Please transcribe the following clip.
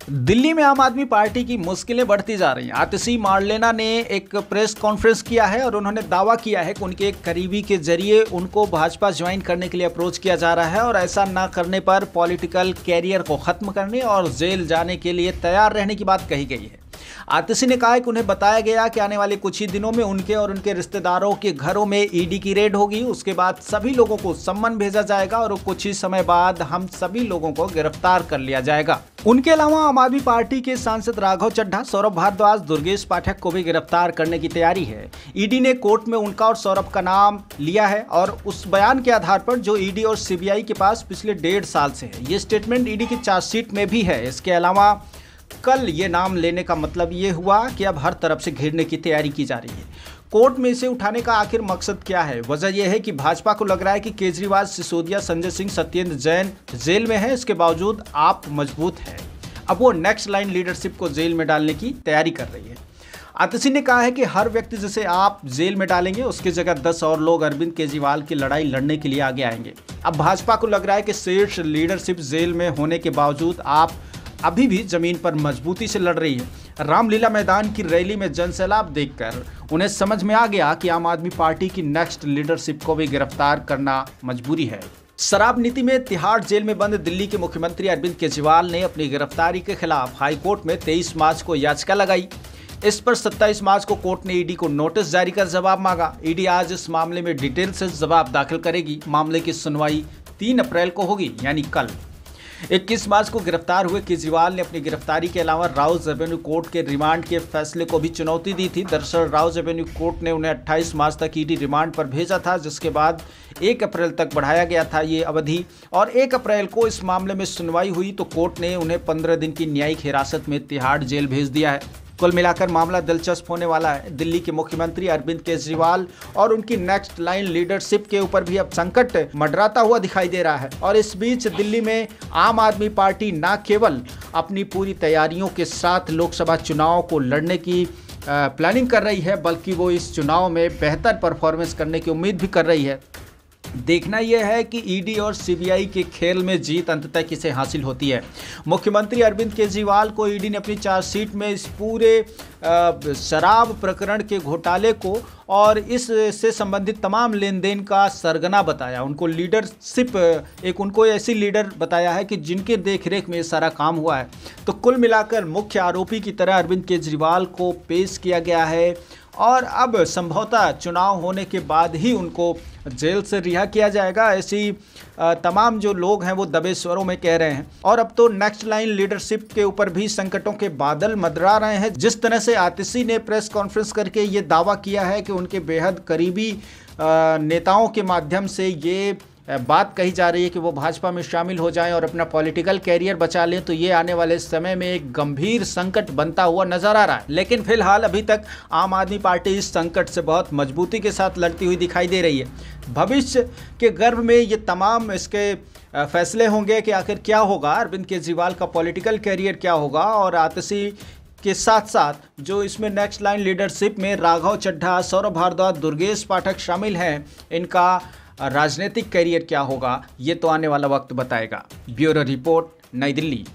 दिल्ली में आम आदमी पार्टी की मुश्किलें बढ़ती जा रही हैं। आतिशी मार्लेना ने एक प्रेस कॉन्फ्रेंस किया है और उन्होंने दावा किया है कि उनके एक करीबी के जरिए उनको भाजपा ज्वाइन करने के लिए अप्रोच किया जा रहा है और ऐसा ना करने पर पॉलिटिकल कैरियर को खत्म करने और जेल जाने के लिए तैयार रहने की बात कही गई है। आतिशी ने कहा है कि उन्हें बताया गया कि आने वाले कुछ ही दिनों में उनके और उनके रिश्तेदारों के घरों में ईडी की रेड होगी। उसके बाद सभी लोगों को सम्मन भेजा जाएगा और कुछ ही समय बाद हम सभी लोगों को गिरफ्तार कर लिया जाएगा। उनके अलावा आम आदमी पार्टी के सांसद राघव चड्ढा, सौरभ भारद्वाज, दुर्गेश पाठक को भी गिरफ्तार करने की तैयारी है। ईडी ने कोर्ट में उनका और सौरभ का नाम लिया है और उस बयान के आधार पर जो ईडी और सीबीआई के पास पिछले 1.5 साल से है। ये स्टेटमेंट ईडी की चार्जशीट में भी है। इसके अलावा कल ये नाम लेने का मतलब ये हुआ कि अब हर तरफ से घेरने की तैयारी की जा रही है। कोर्ट में इसे उठाने का आखिर मकसद क्या है? वजह यह है कि भाजपा को लग रहा है कि केजरीवाल, सिसोदिया, संजय सिंह, सत्येंद्र जैन जेल में है। इसके बावजूद आप मजबूत है। अब वो नेक्स्ट लाइन लीडरशिप को जेल में डालने की तैयारी कर रही है। आतिशी ने कहा है कि हर व्यक्ति जिसे आप जेल में डालेंगे उसकी जगह 10 और लोग अरविंद केजरीवाल की लड़ाई लड़ने के लिए आगे आएंगे। अब भाजपा को लग रहा है कि शीर्ष लीडरशिप जेल में होने के बावजूद आप अभी भी जमीन पर मजबूती से लड़ रही है। रामलीला मैदान की रैली में जनसैलाब देखकर उन्हें समझ में आ गया कि आम आदमी पार्टी की नेक्स्ट लीडरशिप को भी गिरफ्तार करना मजबूरी है। शराब नीति में तिहाड़ जेल में बंद दिल्ली के मुख्यमंत्री अरविंद केजरीवाल ने अपनी गिरफ्तारी के खिलाफ हाईकोर्ट में 23 मार्च को याचिका लगाई। इस पर 27 मार्च को कोर्ट ने ईडी को नोटिस जारी कर जवाब मांगा। ईडी आज इस मामले में डिटेल से जवाब दाखिल करेगी। मामले की सुनवाई 3 अप्रैल को होगी, यानी कल। 21 मार्च को गिरफ्तार हुए केजरीवाल ने अपनी गिरफ्तारी के अलावा राउज एवेन्यू कोर्ट के रिमांड के फैसले को भी चुनौती दी थी। दरअसल राउज एवेन्यू कोर्ट ने उन्हें 28 मार्च तक ईडी रिमांड पर भेजा था, जिसके बाद 1 अप्रैल तक बढ़ाया गया था ये अवधि और 1 अप्रैल को इस मामले में सुनवाई हुई तो कोर्ट ने उन्हें 15 दिन की न्यायिक हिरासत में तिहाड़ जेल भेज दिया है। कुल मिलाकर मामला दिलचस्प होने वाला है। दिल्ली के मुख्यमंत्री अरविंद केजरीवाल और उनकी नेक्स्ट लाइन लीडरशिप के ऊपर भी अब संकट मंडराता हुआ दिखाई दे रहा है और इस बीच दिल्ली में आम आदमी पार्टी न केवल अपनी पूरी तैयारियों के साथ लोकसभा चुनाव को लड़ने की प्लानिंग कर रही है, बल्कि वो इस चुनाव में बेहतर परफॉर्मेंस करने की उम्मीद भी कर रही है। देखना यह है कि ईडी और सीबीआई के खेल में जीत अंततः किसे हासिल होती है। मुख्यमंत्री अरविंद केजरीवाल को ईडी ने अपनी चार्जशीट में इस पूरे शराब प्रकरण के घोटाले को और इससे संबंधित तमाम लेन देन का सरगना बताया। उनको लीडरशिप उनको ऐसी लीडर बताया है कि जिनके देखरेख में ये सारा काम हुआ है। तो कुल मिलाकर मुख्य आरोपी की तरह अरविंद केजरीवाल को पेश किया गया है और अब संभवतः चुनाव होने के बाद ही उनको जेल से रिहा किया जाएगा। ऐसी तमाम जो लोग हैं वो दबे स्वरों में कह रहे हैं और अब तो नेक्स्ट लाइन लीडरशिप के ऊपर भी संकटों के बादल मंडरा रहे हैं। जिस तरह से आतिशी ने प्रेस कॉन्फ्रेंस करके ये दावा किया है कि उनके बेहद करीबी नेताओं के माध्यम से ये बात कही जा रही है कि वो भाजपा में शामिल हो जाएं और अपना पॉलिटिकल कैरियर बचा लें, तो ये आने वाले समय में एक गंभीर संकट बनता हुआ नजर आ रहा है। लेकिन फिलहाल अभी तक आम आदमी पार्टी इस संकट से बहुत मजबूती के साथ लड़ती हुई दिखाई दे रही है। भविष्य के गर्भ में ये तमाम इसके फैसले होंगे कि आखिर क्या होगा, अरविंद केजरीवाल का पॉलिटिकल कैरियर क्या होगा और आतिशी के साथ साथ जो इसमें नेक्स्ट लाइन लीडरशिप में राघव चड्ढा, सौरभ भारद्वाज, दुर्गेश पाठक शामिल हैं, इनका राजनीतिक करियर क्या होगा, ये तो आने वाला वक्त बताएगा। ब्यूरो रिपोर्ट, नई दिल्ली।